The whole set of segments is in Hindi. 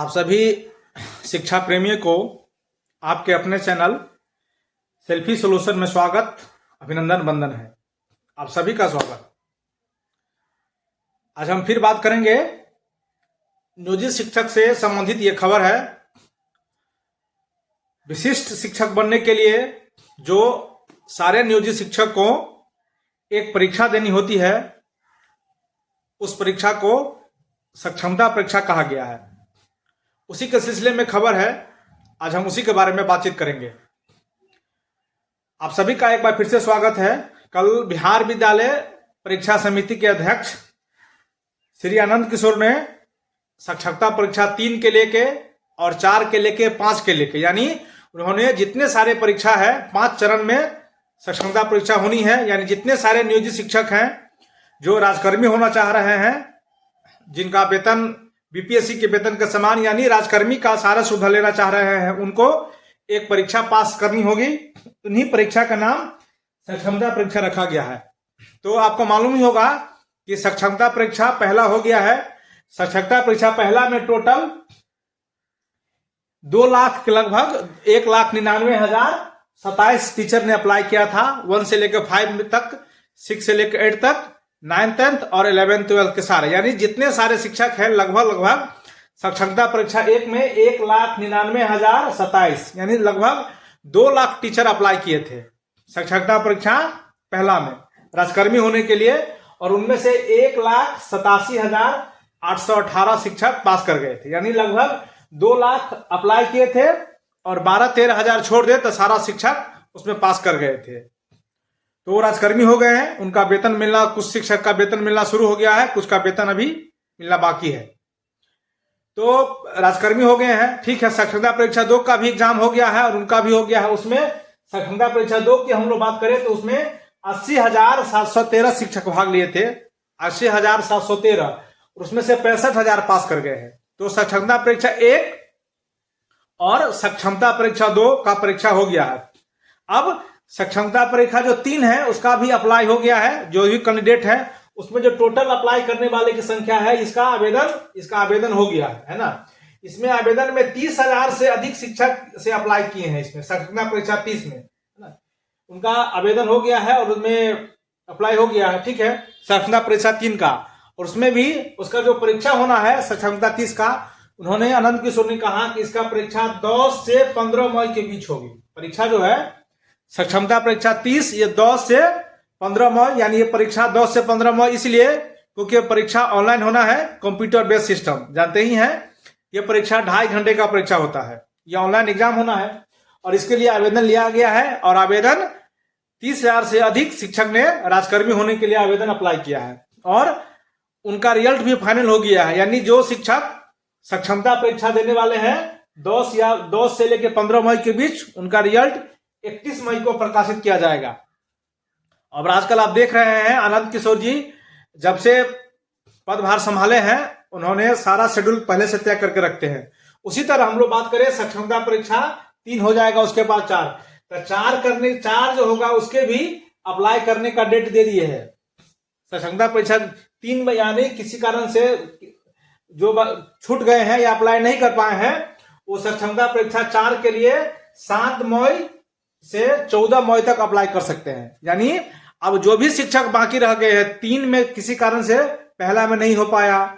आप सभी शिक्षा प्रेमियों को आपके अपने चैनल सेल्फी सॉल्यूशन में स्वागत, अभिनंदन, वंदन है। आप सभी का स्वागत। आज हम फिर बात करेंगे नियोजित शिक्षक से संबंधित। ये खबर है, विशिष्ट शिक्षक बनने के लिए जो सारे नियोजित शिक्षक को एक परीक्षा देनी होती है, उस परीक्षा को सक्षमता परीक्षा कहा गया है। उसी के सिलसिले में खबर है, आज हम उसी के बारे में बातचीत करेंगे। आप सभी का एक बार फिर से स्वागत है। कल बिहार विद्यालय परीक्षा समिति के अध्यक्ष श्री आनंद किशोर ने सक्षमता परीक्षा 3 के लेके और 4 के लेके 5 के लेके, यानी उन्होंने जितने सारे परीक्षा है 5 चरण में सक्षमता परीक्षा होनी है। यानी जितने सारे नियोजित शिक्षक हैं जो राजकर्मी होना चाह रहे हैं, जिनका वेतन बीपीएससी के वेतन के समान यानी राजकर्मी का सारा सुविधा लेना चाह रहे हैं, उनको एक परीक्षा पास करनी होगी। उन्हीं परीक्षा का नाम सक्षमता परीक्षा रखा गया है। तो आपको मालूम ही होगा कि सक्षमता परीक्षा पहला हो गया है। सक्षमता परीक्षा पहला में टोटल 2 लाख के लगभग 1,99,027 टीचर ने अप्लाई किया था। 1 से लेकर 5 तक, 6 से लेकर 8 तक, 9th 10th और 11th 12th के सारे, यानी जितने सारे शिक्षक हैं लगभग सक्षमता परीक्षा 1 में 1,99,027 यानी लगभग 2 लाख टीचर अप्लाई किए थे सक्षमता परीक्षा पहला में राजकर्मी होने के लिए, और उनमें से 1,87,818 शिक्षक पास कर गए थे। यानी लगभग 2 लाख अप्लाई किए थे और 12-13 हजार छोड़ दे तो सारा शिक्षक उसमें पास कर गए थे। तो वो राजकर्मी हो गए हैं। उनका वेतन मिलना, कुछ शिक्षक का वेतन मिलना शुरू हो गया है, कुछ का वेतन अभी मिलना बाकी है। तो राजकर्मी हो गए हैं, ठीक है। सक्षमता परीक्षा 2 का भी एग्जाम हो गया है और उनका भी हो गया है। उसमें सक्षमता परीक्षा 2 की हम लोग बात करें तो उसमें 80,713 शिक्षक भाग लिए थे, 80,713, और उसमें से 65,000 पास कर गए हैं। तो सक्षमता परीक्षा 1 और सक्षमता परीक्षा 2 का परीक्षा हो गया है। अब सक्षमता परीक्षा जो 3 है उसका भी अप्लाई हो गया है। जो भी कैंडिडेट है उसमें जो टोटल अप्लाई करने वाले की संख्या है, इसका आवेदन हो गया है ना। इसमें आवेदन में 30,000 से अधिक शिक्षक से अप्लाई किए हैं। इसमें सक्षमता परीक्षा 30 में, है ना, उनका आवेदन हो गया है और उसमें अप्लाई हो गया है, ठीक है। सक्षमता परीक्षा 3 का, और उसमें भी उसका जो परीक्षा होना है सक्षमता 30 का, उन्होंने आनंद किशोर ने कहा कि इसका परीक्षा 10 से 15 मई के बीच होगी। परीक्षा जो है सक्षमता परीक्षा 30, ये 10 से 15 मई, यानी ये परीक्षा 10 से 15 मई इसलिए क्योंकि परीक्षा ऑनलाइन होना है, कंप्यूटर बेस्ड सिस्टम जानते ही हैं। ये परीक्षा 2.5 घंटे का परीक्षा होता है, ये ऑनलाइन एग्जाम होना है और इसके लिए आवेदन लिया गया है। और आवेदन 30,000 से अधिक शिक्षक ने राजकर्मी होने के लिए आवेदन अप्लाई किया है और उनका रिजल्ट भी फाइनल हो गया है। यानी जो शिक्षक सक्षमता परीक्षा देने वाले हैं 10 से लेकर 15 मई के बीच, उनका रिजल्ट 31 मई को प्रकाशित किया जाएगा। अब आजकल आप देख रहे हैं आनंद किशोर जी जब से पदभार संभाले हैं, उन्होंने सारा शेड्यूल पहले से तय करके रखते हैं। उसी तरह हम लोग बात करें, सक्षमता परीक्षा 3 हो जाएगा, उसके बाद 4, तो 4 जो होगा उसके भी अप्लाई करने का डेट दे दिए है। सक्षमता परीक्षा 3 में, यानी किसी कारण से जो छूट गए हैं या अप्लाई नहीं कर पाए हैं, वो सक्षमता परीक्षा 4 के लिए 7 मई से 14 मई तक अप्लाई कर सकते हैं। यानी अब जो भी शिक्षक बाकी रह गए हैं 3 में, किसी कारण से पहला में नहीं हो पाया,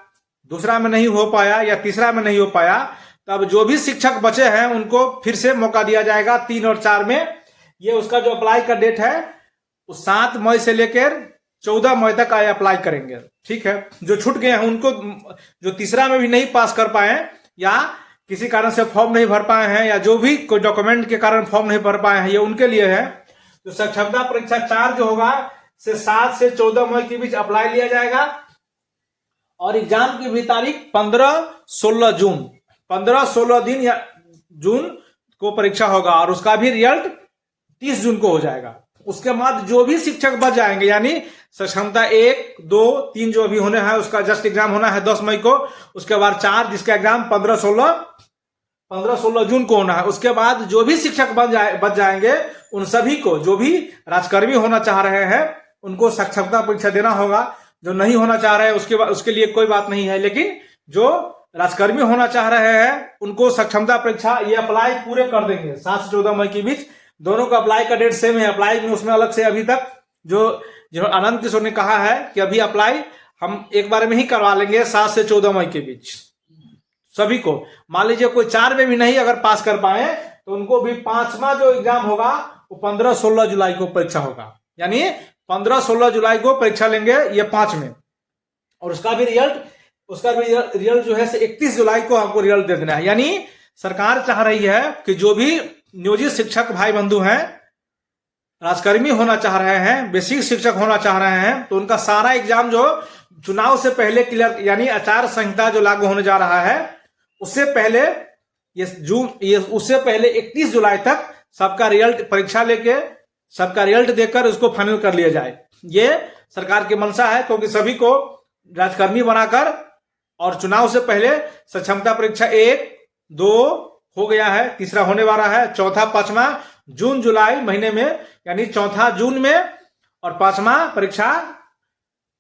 दूसरा में नहीं हो पाया या तीसरा में नहीं हो पाया, तब जो भी शिक्षक बचे हैं उनको फिर से मौका दिया जाएगा 3 और 4 में। ये उसका जो अप्लाई का डेट है वो 7 मई से लेकर 14 मई तक आए अप्लाई करेंगे, ठीक है। जो छूट गए हैं उनको, जो तीसरा में भी नहीं पास कर पाए या किसी कारण से फॉर्म नहीं भर पाए हैं या जो भी कोई डॉक्यूमेंट के कारण फॉर्म नहीं भर पाए हैं, ये उनके लिए है। तो सक्षमता परीक्षा 4 जो होगा से 7 से 14 मई के बीच अप्लाई लिया जाएगा और एग्जाम की भी तारीख 15-16 जून, 15-16 दिन या जून को परीक्षा होगा और उसका भी रिजल्ट 30 जून को हो जाएगा। उसके बाद जो भी शिक्षक बच जाएंगे, यानी सक्षमता 1, 2, 3 जो अभी होने हैं उसका जस्ट एग्जाम होना है 10 मई को, उसके बाद 4 जिसका एग्जाम 15-16 जून को होना है। उसके बाद जो भी शिक्षक बच जाएंगे उन सभी को, जो भी राजकर्मी होना चाह रहे हैं उनको सक्षमता परीक्षा देना होगा। जो नहीं होना चाह रहे हैं उसके लिए कोई बात नहीं है, लेकिन जो राजकर्मी होना चाह रहे हैं उनको सक्षमता परीक्षा ये अप्लाई पूरे कर देंगे 7 से 14 मई के बीच। दोनों का अप्लाई का डेट सेम है। अप्लाई में उसमें अलग से अभी तक जो आनंद किशोर ने कहा है कि अभी अप्लाई हम एक बार में ही करवा लेंगे 7 से 14 मई के बीच सभी को। मान लीजिए कोई 4 में भी नहीं अगर पास कर पाए तो उनको भी 5वां जो एग्जाम होगा वो 15-16 जुलाई को परीक्षा होगा। यानी 15-16 जुलाई को परीक्षा लेंगे ये 5 में, और उसका भी रिजल्ट जो है 31 जुलाई को हमको रिजल्ट दे देना है। यानी सरकार चाह रही है कि जो भी नियोजित शिक्षक भाई बंधु हैं, राजकर्मी होना चाह रहे हैं, बेसिक शिक्षक होना चाह रहे हैं, तो उनका सारा एग्जाम जो चुनाव से पहले क्लियर, यानी आचार संहिता जो लागू होने जा रहा है उससे पहले उससे पहले 31 जुलाई तक सबका रिजल्ट परीक्षा लेके सबका रिजल्ट देकर उसको फाइनल कर लिया जाए। ये सरकार की मंशा है, क्योंकि सभी को राजकर्मी बनाकर और चुनाव से पहले सक्षमता परीक्षा 1, 2 हो गया है, तीसरा होने वाला है, चौथा 5वां जून जुलाई महीने में, यानी चौथा जून में और 5वां परीक्षा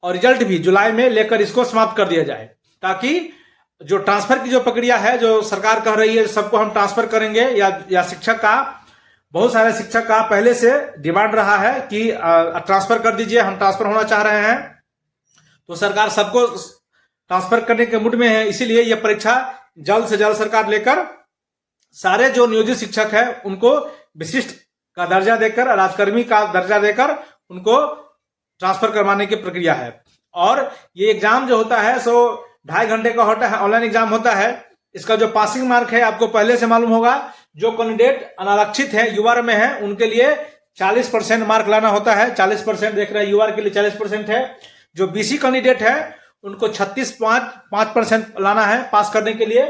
और रिजल्ट भी जुलाई में लेकर इसको समाप्त कर दिया जाए, ताकि जो ट्रांसफर की जो प्रक्रिया है जो सरकार कह रही है सबको हम ट्रांसफर करेंगे, या शिक्षक का बहुत सारे शिक्षक का पहले से डिमांड रहा है कि ट्रांसफर कर दीजिए, हम ट्रांसफर होना चाह रहे हैं, तो सरकार सबको ट्रांसफर करने के मूड में है। इसीलिए यह परीक्षा जल्द से जल्द सरकार लेकर सारे जो नियोजित शिक्षक है उनको विशिष्ट का दर्जा देकर, राजकर्मी का दर्जा देकर उनको ट्रांसफर करवाने की प्रक्रिया है। और ये एग्जाम जो होता है सो 2.5 घंटे का होता है, ऑनलाइन एग्जाम होता है। इसका जो पासिंग मार्क है आपको पहले से मालूम होगा, जो कैंडिडेट अनारक्षित है, युवा में है, उनके लिए 40% मार्क लाना होता है। 40% देख रहे हैं, युवा के लिए 40% है। जो बीसी कैंडिडेट है उनको 36.5% लाना है पास करने के लिए,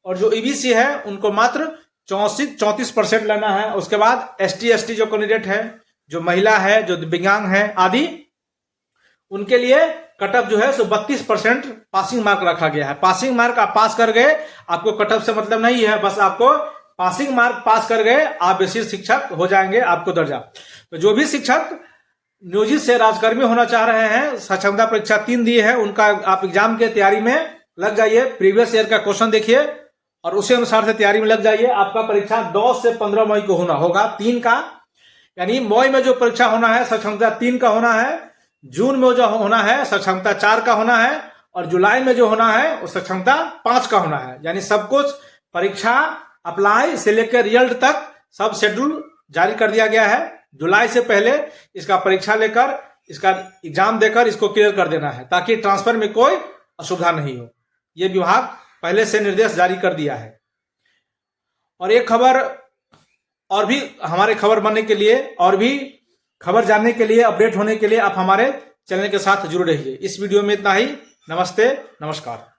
और जो ईबीसी है उनको मात्र 34% लाना है। उसके बाद एसटी जो कैंडिडेट है, जो महिला है, जो दिव्यांग है आदि, उनके लिए कटअप जो है सो 32% पासिंग मार्क रखा गया है। पासिंग मार्क आप पास कर गए, आपको कटअप से मतलब नहीं है, बस आपको पासिंग मार्क पास कर गए आप विशिष्ट शिक्षक हो जाएंगे, आपको दर्जा। तो जो भी शिक्षक नियोजित से राजकर्मी होना चाह रहे हैं, सक्षमता परीक्षा 3 दी है, उनका आप एग्जाम के तैयारी में लग जाइए। प्रीवियस ईयर का क्वेश्चन देखिए और उसी अनुसार से तैयारी में लग जाइए। आपका परीक्षा 10 से 15 मई को होगा 3 का, यानी मई में जो परीक्षा होना है सक्षमता 3 का होना है, जून में जो होना है सक्षमता 4 का होना है, और जुलाई में जो होना है वो सक्षमता 5 का होना है। यानी सब कुछ परीक्षा अप्लाई से लेकर रिजल्ट तक सब शेड्यूल जारी कर दिया गया है। जुलाई से पहले इसका परीक्षा लेकर, इसका एग्जाम देकर इसको क्लियर कर देना है, ताकि ट्रांसफर में कोई असुविधा नहीं हो। यह विभाग पहले से निर्देश जारी कर दिया है। और एक खबर और भी, हमारे खबर बनने के लिए और भी खबर जानने के लिए, अपडेट होने के लिए आप हमारे चैनल के साथ जुड़े रहिए। इस वीडियो में इतना ही। नमस्ते, नमस्कार।